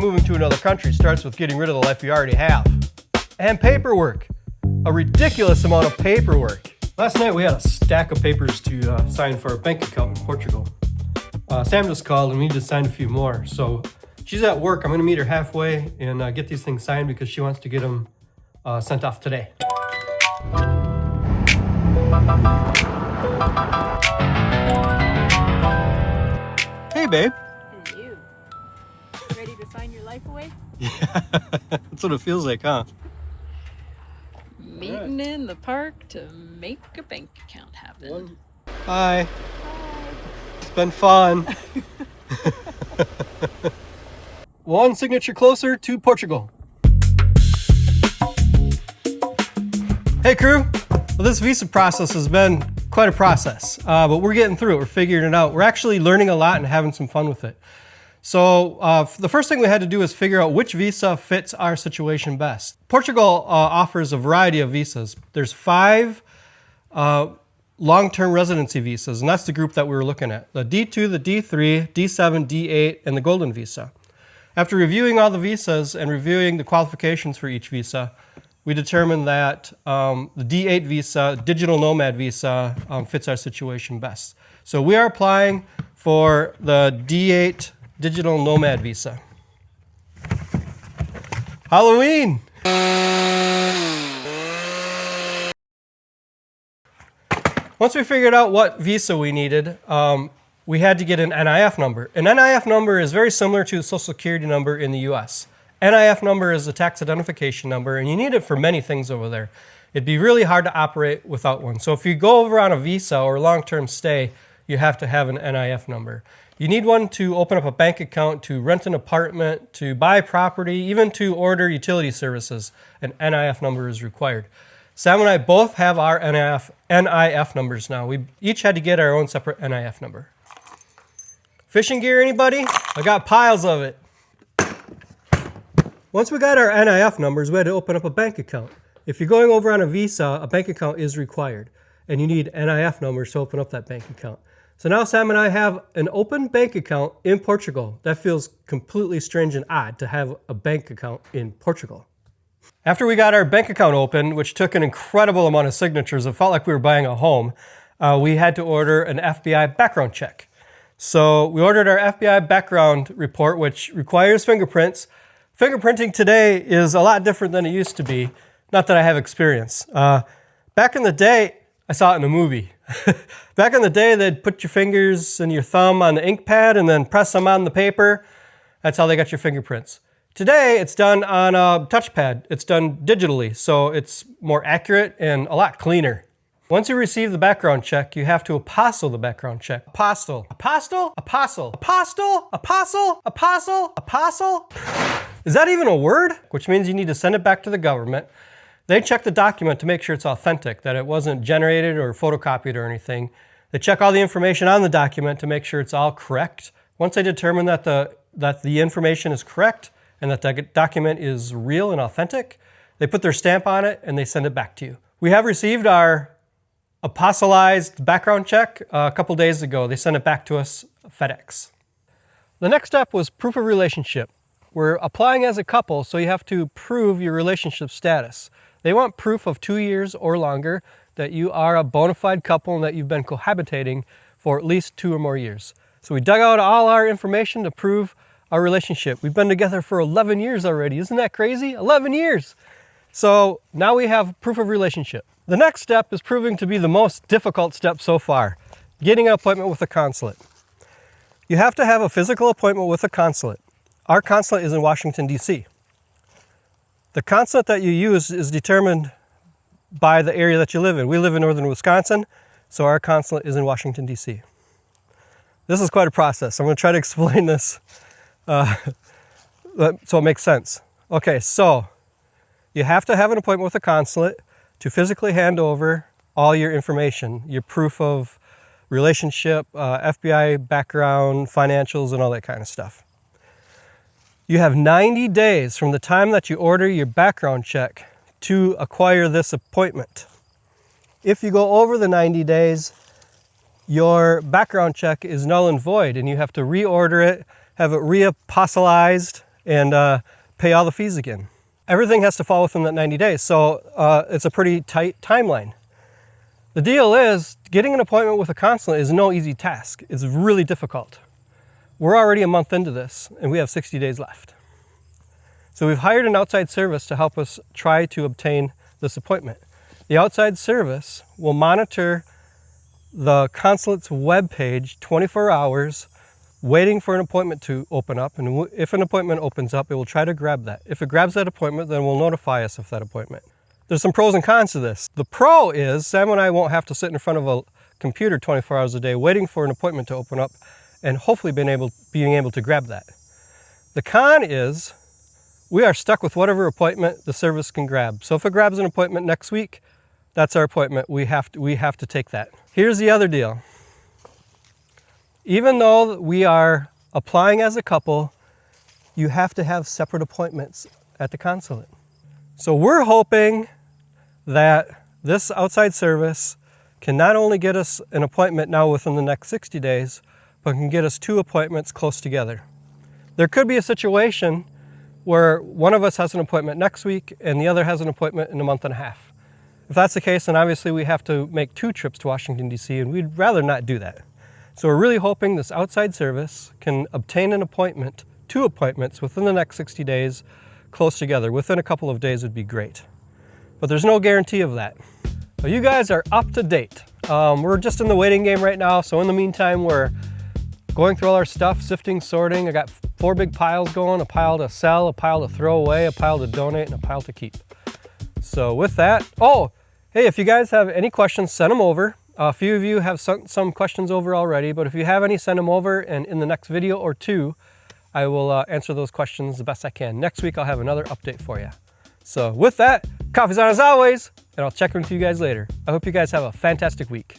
moving to another country starts with getting rid of the life you already have. And paperwork. A ridiculous amount of paperwork. Last night we had a stack of papers to sign for a bank account in Portugal. Sam just called and we need to sign a few more. So she's at work. I'm going to meet her halfway and get these things signed because she wants to get them sent off today. Hey, babe. Hey, you. Ready to sign your life away? Yeah, that's what it feels like, huh? Meeting in the park to make a bank account happen. Hi. It's been fun. One signature closer to Portugal. Hey crew, well, this visa process has been quite a process, but we're getting through it, we're figuring it out. We're actually learning a lot and having some fun with it. So the first thing we had to do is figure out which visa fits our situation best. Portugal offers a variety of visas. There's 5 long-term residency visas, and that's the group that we were looking at. The D2, the D3, D7, D8, and the Golden Visa. After reviewing all the visas and reviewing the qualifications for each visa, we determined that the D8 visa, Digital Nomad visa, fits our situation best. So we are applying for the D8 Digital Nomad visa. Halloween! Once we figured out what visa we needed, we had to get an NIF number. An NIF number is very similar to a Social Security number in the US. NIF number is a tax identification number, and you need it for many things over there. It'd be really hard to operate without one. So if you go over on a visa or long-term stay, you have to have an NIF number. You need one to open up a bank account, to rent an apartment, to buy property, even to order utility services. An NIF number is required. Sam and I both have our NIF numbers now. We each had to get our own separate NIF number. Fishing gear, anybody? I got piles of it. Once we got our NIF numbers, we had to open up a bank account. If you're going over on a visa, a bank account is required, and you need NIF numbers to open up that bank account. So now Sam and I have an open bank account in Portugal. That feels completely strange and odd to have a bank account in Portugal. After we got our bank account open, which took an incredible amount of signatures, it felt like we were buying a home, we had to order an FBI background check. So we ordered our FBI background report, which requires fingerprints. Fingerprinting today is a lot different than it used to be. Not that I have experience. Back in the day, I saw it in a movie. Back in the day, they'd put your fingers and your thumb on the ink pad and then press them on the paper. That's how they got your fingerprints. Today, it's done on a touchpad. It's done digitally, so it's more accurate and a lot cleaner. Once you receive the background check, you have to apostille the background check. Apostille. Apostle? Apostle. Apostle? Apostle? Apostle? Apostle? Is that even a word? Which means you need to send it back to the government. They check the document to make sure it's authentic, that it wasn't generated or photocopied or anything. They check all the information on the document to make sure it's all correct. Once they determine that the information is correct and that the document is real and authentic, they put their stamp on it and they send it back to you. We have received our apostillized background check a couple days ago. They sent it back to us FedEx. The next step was proof of relationship. We're applying as a couple, so you have to prove your relationship status. They want proof of 2 years or longer that you are a bona fide couple and that you've been cohabitating for at least 2 or more years. So we dug out all our information to prove our relationship. We've been together for 11 years already. Isn't that crazy? 11 years! So now we have proof of relationship. The next step is proving to be the most difficult step so far, getting an appointment with a consulate. You have to have a physical appointment with a consulate. Our consulate is in Washington, D.C. The consulate that you use is determined by the area that you live in. We live in northern Wisconsin, so our consulate is in Washington, D.C. This is quite a process. I'm going to try to explain this so it makes sense. Okay, so you have to have an appointment with a consulate to physically hand over all your information, your proof of relationship, FBI background, financials, and all that kind of stuff. You have 90 days from the time that you order your background check to acquire this appointment. If you go over the 90 days, your background check is null and void and you have to reorder it, have it reapostillized, and pay all the fees again. Everything has to fall within that 90 days, so it's a pretty tight timeline. The deal is, getting an appointment with a consulate is no easy task. It's really difficult. We're already a month into this, and we have 60 days left. So we've hired an outside service to help us try to obtain this appointment. The outside service will monitor the consulate's webpage 24 hours, waiting for an appointment to open up, and if an appointment opens up, it will try to grab that. If it grabs that appointment, then it will notify us of that appointment. There's some pros and cons to this. The pro is Sam and I won't have to sit in front of a computer 24 hours a day waiting for an appointment to open up and hopefully being able to grab that. The con is we are stuck with whatever appointment the service can grab. So if it grabs an appointment next week, that's our appointment. We have to take that. Here's the other deal. Even though we are applying as a couple, you have to have separate appointments at the consulate. So we're hoping that this outside service can not only get us an appointment now within the next 60 days, but can get us 2 appointments close together. There could be a situation where one of us has an appointment next week and the other has an appointment in a month and a half. If that's the case, then obviously we have to make 2 trips to Washington, D.C., and we'd rather not do that. So we're really hoping this outside service can obtain an appointment, 2 appointments within the next 60 days, close together. Within a couple of days would be great. But there's no guarantee of that. But you guys are up to date. We're just in the waiting game right now, so in the meantime, we're going through all our stuff, sifting, sorting. I got 4 big piles going, a pile to sell, a pile to throw away, a pile to donate, and a pile to keep. So with that, hey, if you guys have any questions, send them over. A few of you have some questions over already, but if you have any, send them over, and in the next video or 2, I will answer those questions the best I can. Next week, I'll have another update for you. So with that, coffee's on as always, and I'll check in with you guys later. I hope you guys have a fantastic week.